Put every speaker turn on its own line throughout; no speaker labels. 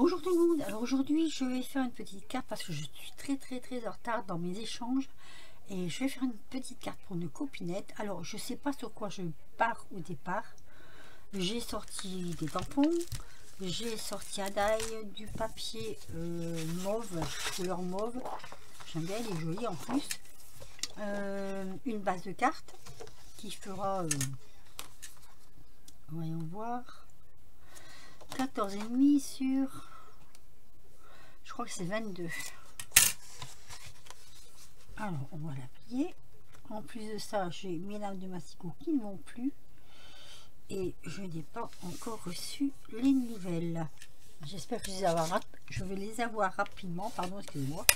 Bonjour tout le monde. Alors aujourd'hui je vais faire une petite carte parce que je suis très en retard dans mes échanges et je vais faire une petite carte pour une copinette. Alors je sais pas sur quoi je pars au départ. J'ai sorti des tampons, j'ai sorti à d'ail du papier mauve, couleur mauve, j'aime bien, il est joli en plus, une base de cartes qui fera voyons voir 14,5 sur, je crois que c'est 22. Alors on va la plier. En plus de ça, j'ai mes lames de masticot qui ne vont plus et je n'ai pas encore reçu les nouvelles. J'espère que je vais les avoir rapidement, pardon, excusez-moi,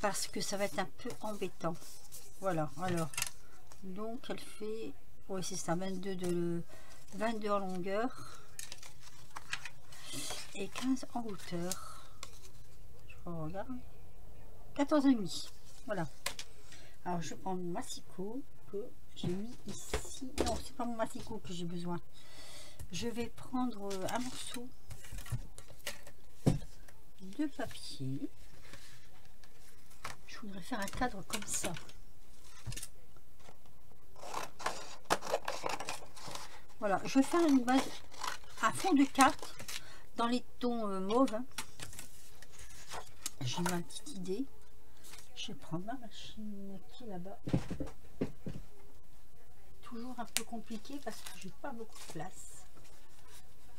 parce que ça va être un peu embêtant. Voilà, alors donc elle fait, oui c'est ça, 22 en longueur et 15 en hauteur. Je regarde, 14,5. Voilà. Alors je prends mon massicot que j'ai mis ici. Non, c'est pas mon massicot que j'ai besoin. Je vais prendre un morceau de papier. Je voudrais faire un cadre comme ça. Voilà, je vais faire une base, un fond de carte dans les tons mauve. J'ai ma petite idée. Je vais prendre ma machine qui est là-bas. Toujours un peu compliqué parce que j'ai pas beaucoup de place.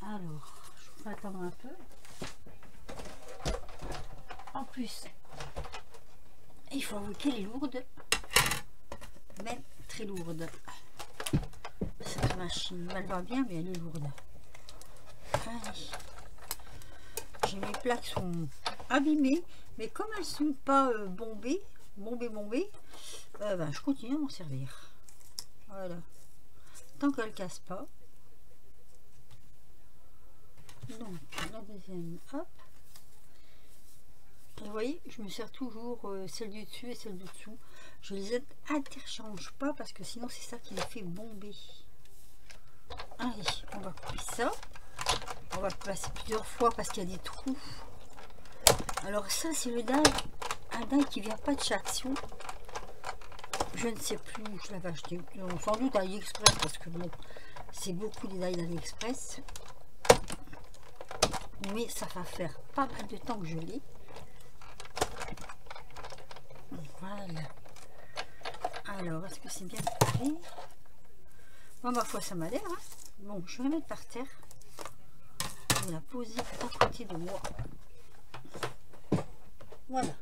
Alors, je vais attendre un peu. En plus, il faut avouer qu'elle est lourde, même très lourde. Cette machine, elle va bien, mais elle est lourde. Allez. J'ai mes plaques sont abîmées, mais comme elles sont pas bombées, je continue à m'en servir. Voilà, tant qu'elle casse pas. Donc la deuxième, hop. Vous voyez, je me sers toujours celle du dessus et celle du dessous. Je les interchange pas parce que sinon c'est ça qui les fait bomber. Allez, on va couper ça. On va passer plusieurs fois parce qu'il y a des trous. Alors ça c'est le die, un die qui vient pas de chez Action. Je ne sais plus où je l'avais acheté. Sans doute à AliExpress parce que bon, c'est beaucoup des die d'AliExpress. Mais ça va faire pas mal de temps que je l'ai. Voilà. Alors, est-ce que c'est bien préparé? Bon, ma foi, ça m'a l'air. Hein. Bon, je vais la mettre par terre. Je vais la poser à côté de moi. Voilà.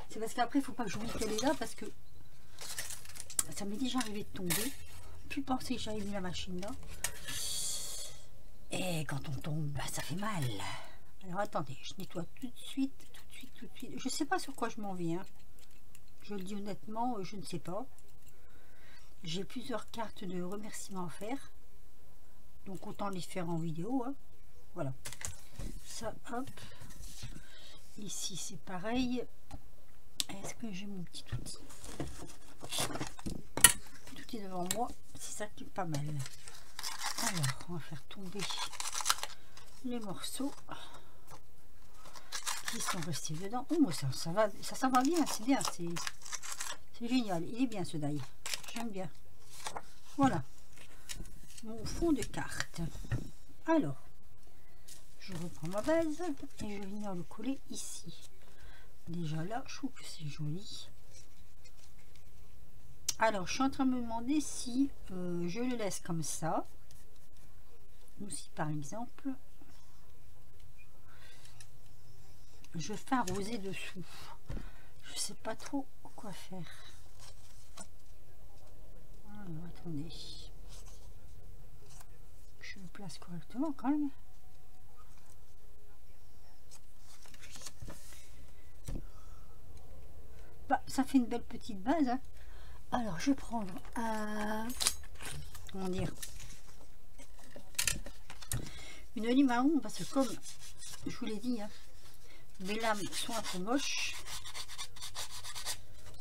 C'est parce qu'après, il ne faut pas que j'oublie qu'elle est là parce que ça m'est déjà arrivé de tomber. Plus penser que j'avais mis la machine là. Et quand on tombe, bah, ça fait mal. Alors attendez, je nettoie tout de suite. Je sais pas sur quoi je m'en viens. Hein. Je le dis honnêtement, je ne sais pas. J'ai plusieurs cartes de remerciements à faire. Donc autant les faire en vidéo. Hein. Voilà. Ça, hop. Ici, c'est pareil. Est-ce que j'ai mon petit outil? Tout est devant moi. C'est ça qui est pas mal. Alors, on va faire tomber les morceaux qui sont restés dedans. Oh, ça va bien, c'est bien, c'est génial. Il est bien ce die, j'aime bien. Voilà, mon fond de carte. Alors, je reprends ma base et je vais venir le coller ici. Déjà là, je trouve que c'est joli. Alors, je suis en train de me demander si je le laisse comme ça. Ou si par exemple je fais arroser dessous. Je sais pas trop quoi faire. Alors, attendez, je le place correctement quand même. Bah, ça fait une belle petite base. Hein. Alors je vais prendre un, comment dire, une lime à ongles parce que comme je vous l'ai dit, hein, mes lames sont un peu moches,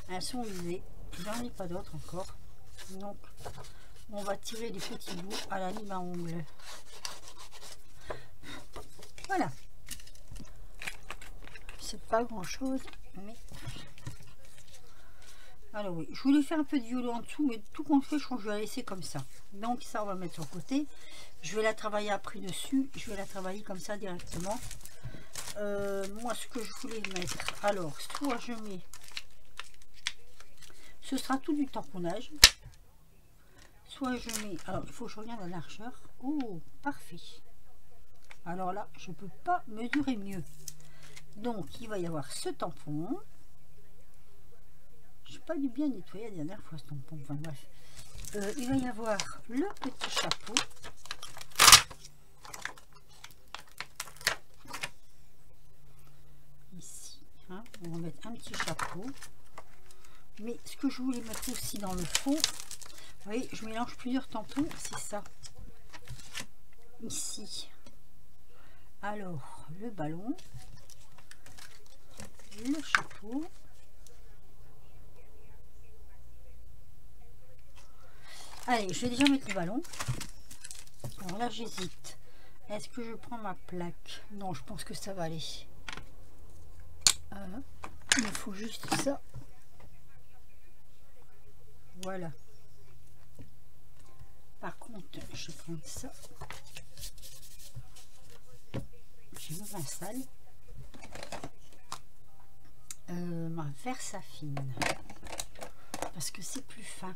elles sont usées, j'en ai pas d'autres encore, donc on va tirer des petits bouts à la lime à ongles. Voilà. C'est pas grand chose, mais... Alors oui, je voulais faire un peu de violet en dessous, mais tout compte fait, je pense que je vais la laisser comme ça. Donc ça, on va mettre sur le côté. Je vais la travailler après dessus. Je vais la travailler comme ça directement. Moi, ce que je voulais mettre, alors, soit je mets... Ce sera tout du tamponnage. Soit je mets... Alors, il faut que je regarde la largeur. Oh, parfait. Alors là, je ne peux pas mesurer mieux. Donc, il va y avoir ce tampon. Je n'ai pas dû bien nettoyer la dernière fois ce tampon. Enfin, bref. Il va y avoir le petit chapeau. Ici. Hein, on va mettre un petit chapeau. Mais ce que je voulais mettre aussi dans le fond... Vous voyez, je mélange plusieurs tampons, c'est ça. Ici. Alors, le ballon, le chapeau. Allez, je vais déjà mettre le ballon. Alors là, j'hésite. Est-ce que je prends ma plaque? Non, je pense que ça va aller. Il me faut juste ça. Voilà. Par contre, je vais prendre ça. J'ai mis ma salle. Ma Versafine. Parce que c'est plus fin.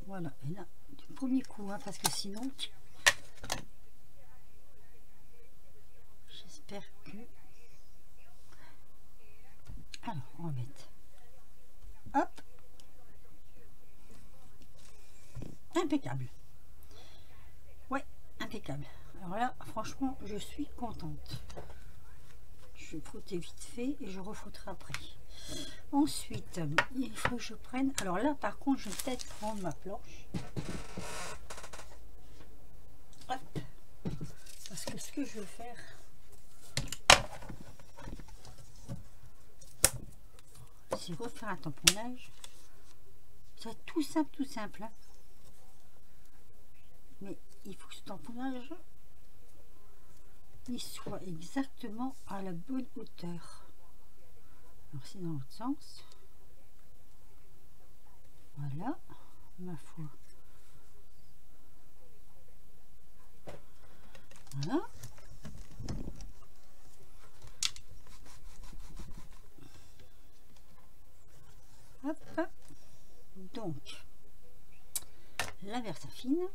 Voilà. Et là, du premier coup, hein, parce que sinon... J'espère que... Alors, on va mettre... Hop. Impeccable. Ouais, impeccable. Alors là, franchement, je suis contente. Je vais frotter vite fait et je refroutterai après. Ensuite, il faut que je prenne... Alors là, par contre, je vais peut-être prendre ma planche. Hop. Parce que ce que je veux faire... c'est refaire un tamponnage. Ça va être tout simple. Hein. Mais il faut que ce tamponnage il soit exactement à la bonne hauteur. Alors c'est dans l'autre sens. Voilà, ma foi. Voilà. Hop. Donc, la Versafine.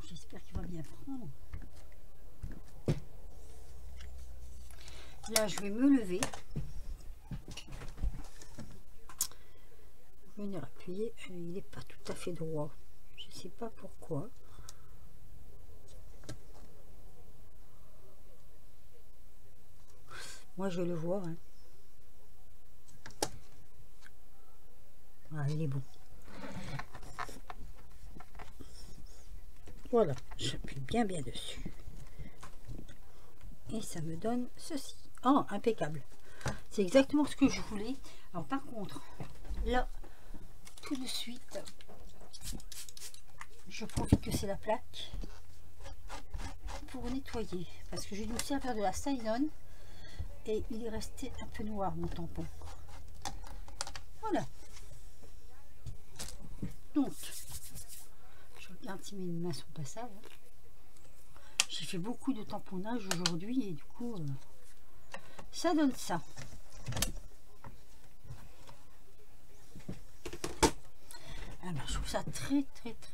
J'espère qu'il va bien prendre. Là, je vais me lever. Venir appuyer. Il n'est pas tout à fait droit. Je ne sais pas pourquoi. Moi, je le vois. Hein. Ah, il est bon. Voilà, j'appuie bien dessus. Et ça me donne ceci. Oh, impeccable. C'est exactement ce que je voulais. Alors par contre, là, tout de suite, je profite que c'est la plaque pour nettoyer. Parce que j'ai dû aussi faire de la Cylon et il est resté un peu noir mon tampon. Voilà. Donc, je regarde si mes mains sont pas sales. J'ai fait beaucoup de tamponnage aujourd'hui et du coup, ça donne ça. Alors, je trouve ça très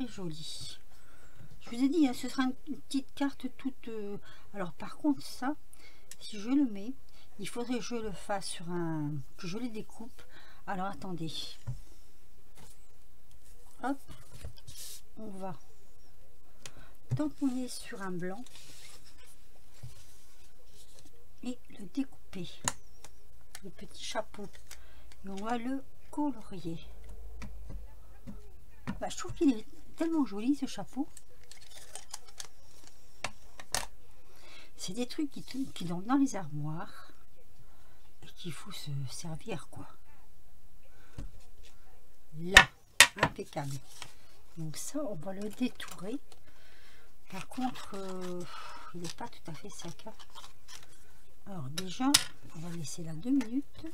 joli. Je vous ai dit, hein, ce sera une petite carte toute... Alors, par contre, ça, si je le mets, il faudrait que je le fasse sur un... que je les découpe. Alors, attendez. Hop. On va tamponner sur un blanc et le découper. Le petit chapeau. Et on va le colorier. Bah, je trouve qu'il est tellement joli ce chapeau. C'est des trucs qui dorment dans les armoires et qu'il faut se servir, quoi. Là, impeccable. Donc ça, on va le détourer. Par contre, il n'est pas tout à fait sec. Hein. Alors déjà, on va laisser là 2 minutes.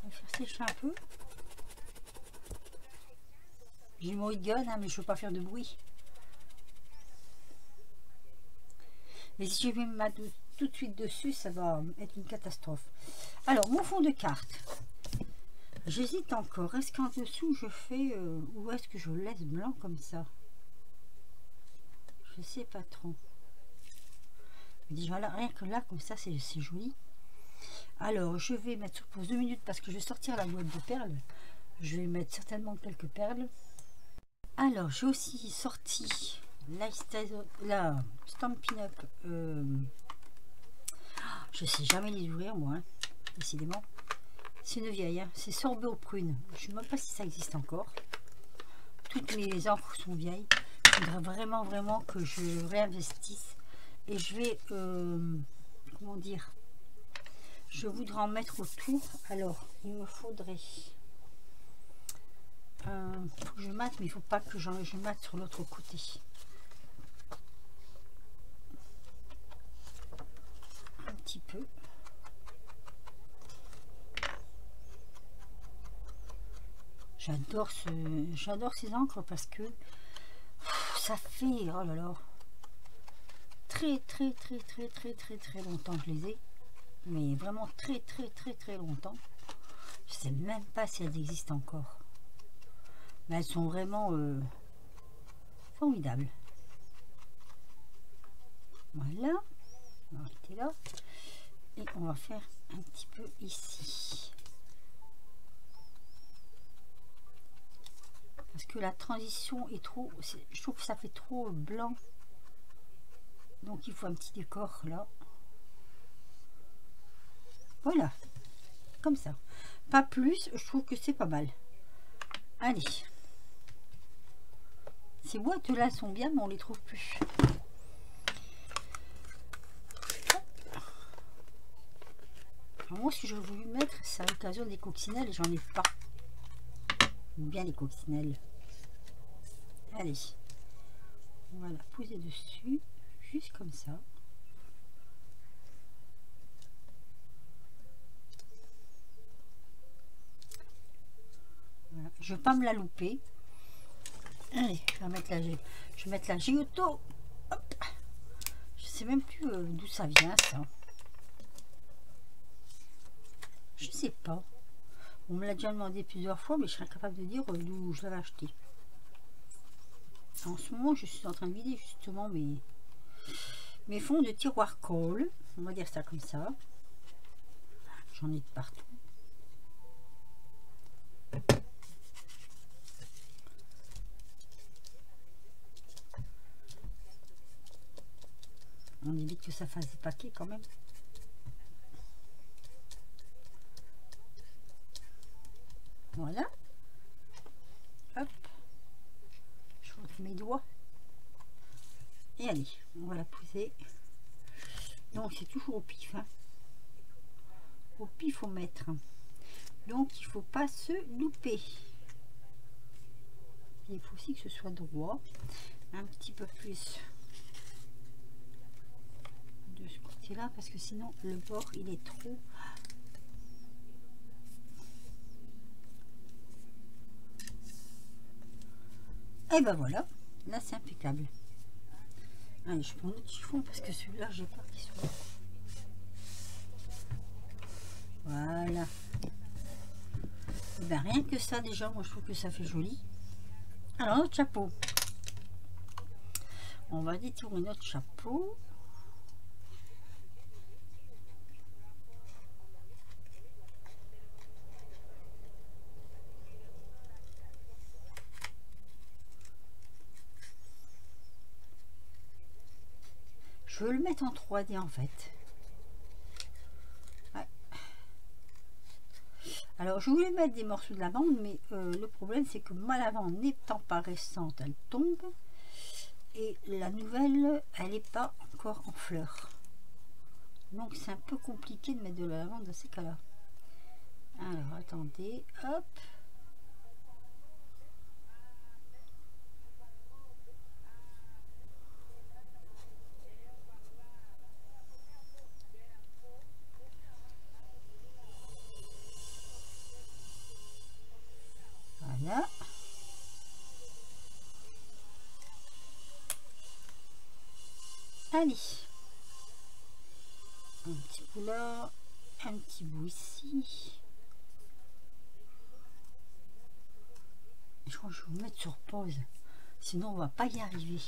On va faire sécher un peu. J'ai mon gun, hein, mais je ne veux pas faire de bruit. Et si je vais me mettre tout de suite dessus, ça va être une catastrophe. Alors, mon fond de carte. J'hésite encore. Est-ce qu'en dessous, je fais... ou est-ce que je le laisse blanc comme ça? Je sais pas trop. Déjà là, rien que là, comme ça, c'est joli. Alors, je vais mettre sur pause 2 minutes parce que je vais sortir la boîte de perles. Je vais mettre certainement quelques perles. Alors, j'ai aussi sorti la Stampin' Up. Je sais jamais les ouvrir, moi, hein, décidément. C'est une vieille, hein. C'est sorbet aux prunes. Je ne sais même pas si ça existe encore. Toutes mes encres sont vieilles. Il faudrait vraiment que je réinvestisse. Et je vais, comment dire, je voudrais en mettre autour. Alors, il me faudrait... faut que je mate, mais il ne faut pas que je mate sur l'autre côté. Un petit peu. J'adore ces encres parce que ça fait, oh là là, très longtemps que je les ai, mais vraiment très longtemps. Je sais même pas si elles existent encore, mais elles sont vraiment formidables. Voilà, on va arrêter là et on va faire un petit peu ici. Parce que la transition est trop... Je trouve que ça fait trop blanc. Donc il faut un petit décor là. Voilà. Comme ça. Pas plus. Je trouve que c'est pas mal. Allez. Ces boîtes là sont bien, mais on les trouve plus. Alors moi, ce que je voulais mettre, c'est à l'occasion des coccinelles et j'en ai pas. Bien les coccinelles. Allez, on va la poser dessus, juste comme ça. Voilà. Je ne veux pas me la louper. Allez, je vais mettre la Giotto. Hop. Je sais même plus d'où ça vient, ça. Je sais pas. On me l'a déjà demandé plusieurs fois, mais je serais incapable de dire d'où je l'avais acheté. En ce moment, je suis en train de vider justement mes fonds de tiroir colle. On va dire ça comme ça. J'en ai de partout. On évite que ça fasse des paquets quand même. Voilà. Hop. Je frotte mes doigts. Et allez, on va la poser. Donc c'est toujours au pif. Hein. Au pif au mètre. Donc il faut pas se louper. Il faut aussi que ce soit droit. Un petit peu plus de ce côté-là parce que sinon le bord il est trop... Et ben voilà, là c'est impeccable. Allez, je prends notre chiffon parce que celui-là, j'ai peur qu'il soit. Voilà. Et ben rien que ça, déjà, moi je trouve que ça fait joli. Alors, notre chapeau. On va détourer notre chapeau. Je veux le mettre en 3D en fait. Ouais. Alors je voulais mettre des morceaux de lavande, mais le problème c'est que ma lavande n'étant pas récente, elle tombe. Et la nouvelle, elle n'est pas encore en fleurs. Donc c'est un peu compliqué de mettre de la lavande dans ces cas-là. Alors attendez, hop. Voilà. Allez. Un petit bout là, un petit bout ici. Je crois que je vais vous mettre sur pause, sinon on va pas y arriver.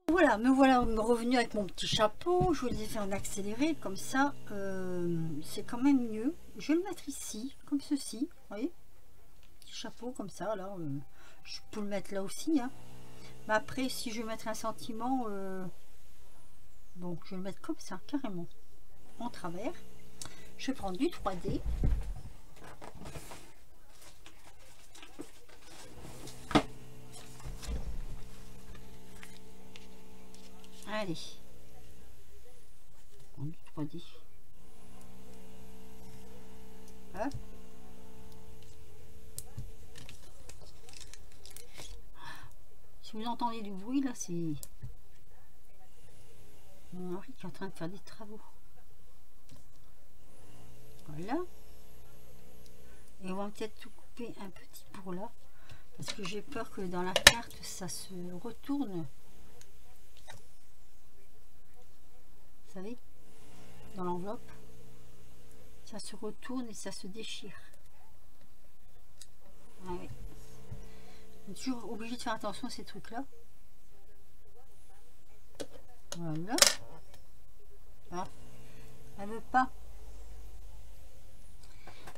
Voilà, me voilà revenu avec mon petit chapeau. Je vous l'ai fait en accéléré, comme ça, c'est quand même mieux. Je vais le mettre ici, comme ceci, vous voyez, petit chapeau comme ça. Là, je peux le mettre là aussi, hein. Mais après, si je veux mettre un sentiment, bon, je vais le mettre comme ça, carrément, en travers. Je vais prendre du 3D. Allez, on du 3D. Hop. Si vous entendez du bruit, là, c'est mon mari qui est en train de faire des travaux. Voilà. Et on va peut-être tout couper un petit pour là, parce que j'ai peur que dans la carte, ça se retourne. Vous savez, dans l'enveloppe, ça se retourne et ça se déchire. Ah oui. On est toujours obligé de faire attention à ces trucs là. Voilà. Ah, elle veut pas.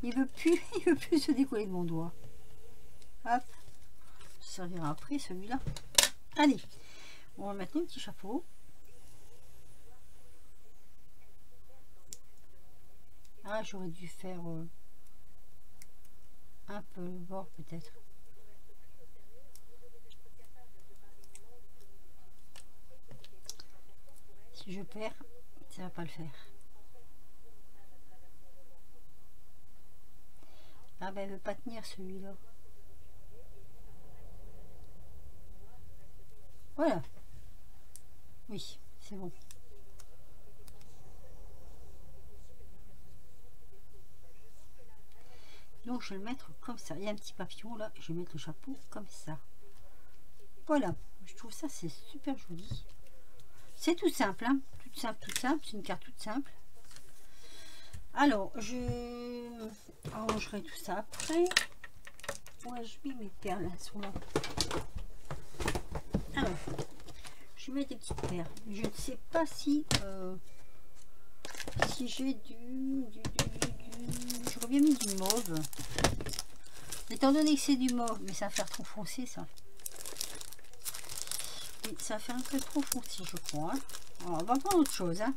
Il veut plus se décoller de mon doigt. Hop, ça servira après celui-là. Allez, on va mettre le petit chapeau. Ah, j'aurais dû faire un peu le bord peut-être. Si je perds, ça va pas le faire. Ah ben, elle veut pas tenir celui-là. Voilà. Oui, c'est bon. Donc je vais le mettre comme ça. Il y a un petit papillon là, je vais mettre le chapeau comme ça. Voilà, je trouve ça c'est super joli. C'est tout simple, hein, tout simple, c'est une carte toute simple. Alors je rangerai tout ça après. Ouais, je mets mes perles, elles sont là. Alors, je mets des petites perles. Je ne sais pas si si j'ai j'aurais bien mis du mauve. Étant donné que c'est du mauve, mais ça va faire trop foncé ça. Et ça fait un peu trop foncé, je crois. Hein. Alors, on va prendre autre chose. Hein.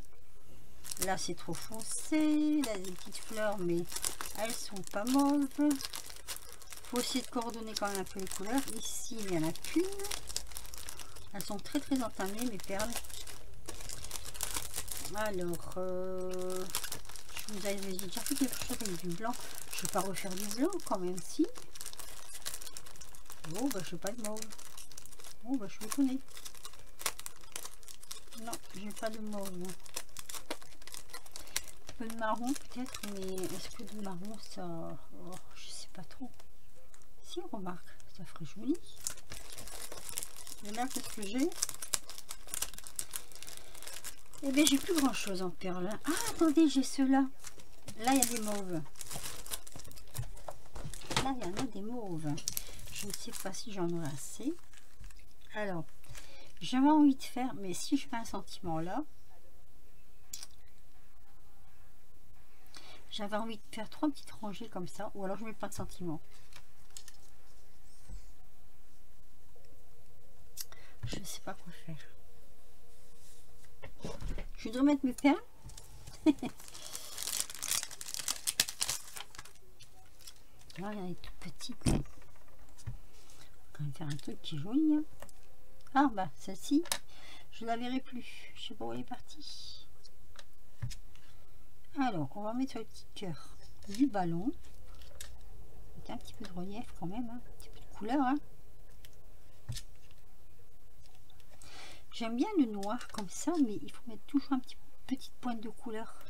Là, c'est trop foncé. Là, des petites fleurs, mais elles sont pas mauves. Faut essayer de coordonner quand même un peu les couleurs. Ici, il n'y en a qu'une. Elles sont très très entamées, mes perles. Alors, je vous avais déjà fait quelque chose avec du blanc. Je vais pas refaire du blanc quand même, si. Oh, bah, je sais pas de mauve. Oh, bah, je me connais. Non, j'ai pas de mauve. Un peu de marron peut-être, mais est-ce que de marron ça... Oh, je sais pas trop. Si, on remarque, ça ferait joli. Et là, qu'est-ce que j'ai? Eh bien, j'ai plus grand chose en perles. Ah, attendez, j'ai ceux-là. Là, il y a des mauves. Là, il y en a des mauves. Je ne sais pas si j'en aurai assez. Alors, j'avais envie de faire, mais si je fais un sentiment là, j'avais envie de faire 3 petites rangées comme ça, ou alors je mets pas de sentiment. Je ne sais pas quoi faire. Je dois mettre mes perles. Là, il y en a des toutes petites. On va quand même faire un truc qui est joli. Hein. Ah, bah, celle-ci, je la verrai plus. Je sais pas où elle est partie. Alors, on va mettre sur le petit cœur du ballon. Avec un petit peu de relief quand même. Hein. Un petit peu de couleur. Hein. J'aime bien le noir comme ça, mais il faut mettre toujours un petit petite pointe de couleur.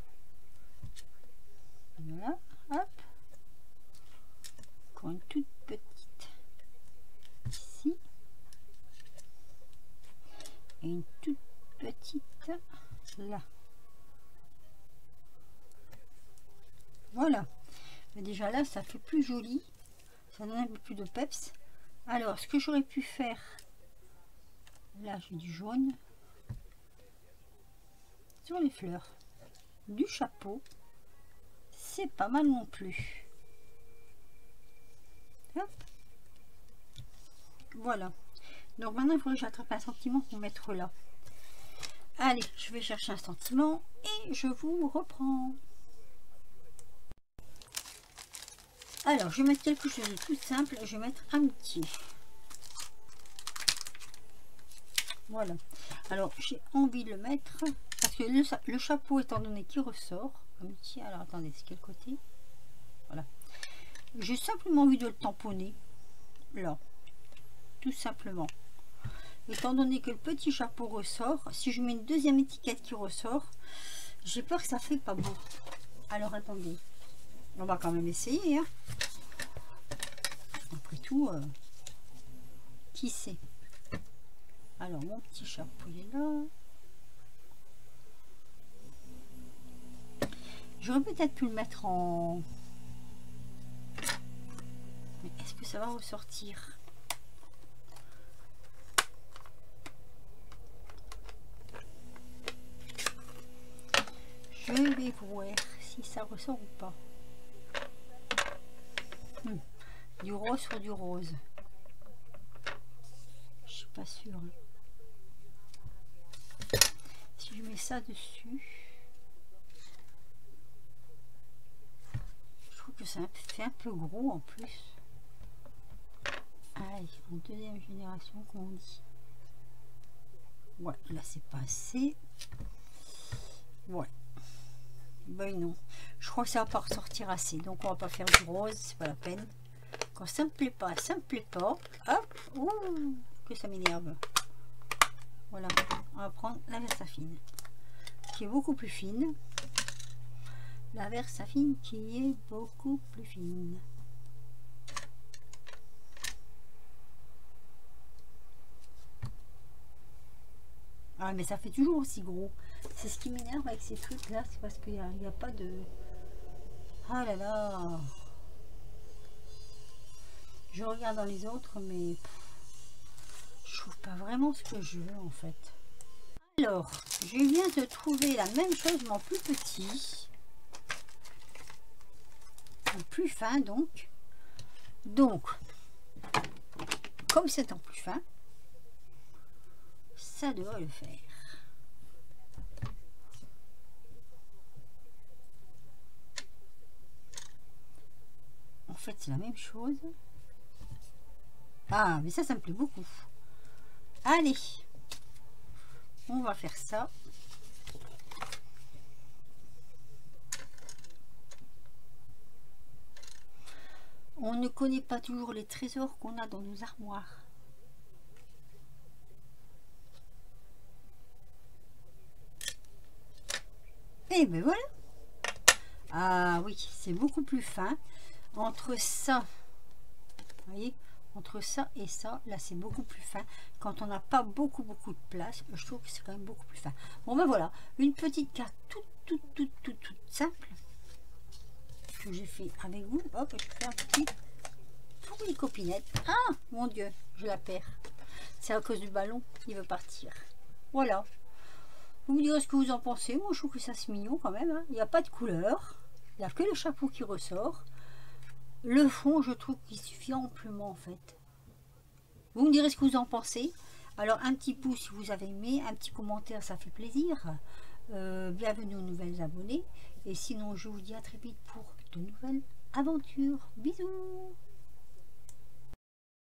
Voilà, hop. Encore une toute petite ici. Et une toute petite là. Voilà. Mais déjà là, ça fait plus joli. Ça donne un peu plus de peps. Alors, ce que j'aurais pu faire... Là, j'ai du jaune sur les fleurs du chapeau. C'est pas mal non plus. Hop. Voilà. Donc maintenant, il faudrait que j'attrape un sentiment pour mettre là. Allez, je vais chercher un sentiment et je vous reprends. Alors, je vais mettre quelque chose de tout simple. Je vais mettre amitié. Voilà. Alors, j'ai envie de le mettre parce que le chapeau, étant donné qu'il ressort, amitié. Alors, attendez, c'est quel côté? Voilà. J'ai simplement envie de le tamponner. Là. Tout simplement. Étant donné que le petit chapeau ressort, si je mets une deuxième étiquette qui ressort, j'ai peur que ça fait pas beau. Alors, attendez. On va quand même essayer. Hein. Après tout, qui sait? Alors, mon petit chapeau est là. J'aurais peut-être pu le mettre en... Mais est-ce que ça va ressortir? Je vais voir si ça ressort ou pas. Du rose sur du rose. Je suis pas sûre. Hein. Si je mets ça dessus, je trouve que ça fait un peu gros en plus. Aïe, en deuxième génération, comme on dit. Ouais, là c'est pas assez. Ouais. Ben non. Je crois que ça va pas ressortir assez. Donc on va pas faire du rose, c'est pas la peine. Quand ça me plaît pas, ça me plaît pas. Hop, ouh, que ça m'énerve. Voilà, on va prendre la Versafine, qui est beaucoup plus fine. La Versafine qui est beaucoup plus fine. Ah, mais ça fait toujours aussi gros. C'est ce qui m'énerve avec ces trucs là, c'est parce qu'il n'y a pas de... Ah là là. Je regarde dans les autres, mais je trouve pas vraiment ce que je veux en fait. Alors, je viens de trouver la même chose mais en plus petit. En plus fin donc. Donc, comme c'est en plus fin, ça devrait le faire. En fait, c'est la même chose. Ah, mais ça me plaît beaucoup. Allez, on va faire ça. On ne connaît pas toujours les trésors qu'on a dans nos armoires. Et ben voilà. Ah oui, c'est beaucoup plus fin. Entre ça, vous voyez, entre ça et ça, là c'est beaucoup plus fin. Quand on n'a pas beaucoup de place, je trouve que c'est quand même beaucoup plus fin. Bon ben voilà, une petite carte toute simple que j'ai fait avec vous. Hop, je fais un petit tour Oui, copinette. Ah, mon Dieu, je la perds. C'est à cause du ballon, il veut partir. Voilà. Vous me direz ce que vous en pensez. Moi, je trouve que ça c'est mignon quand même. Hein. Il n'y a pas de couleur. Il n'y a que le chapeau qui ressort. Le fond, je trouve qu'il suffit amplement en fait. Vous me direz ce que vous en pensez. Alors, un petit pouce si vous avez aimé. Un petit commentaire, ça fait plaisir. Bienvenue aux nouvelles abonnés. Et sinon, je vous dis à très vite pour de nouvelles aventures. Bisous!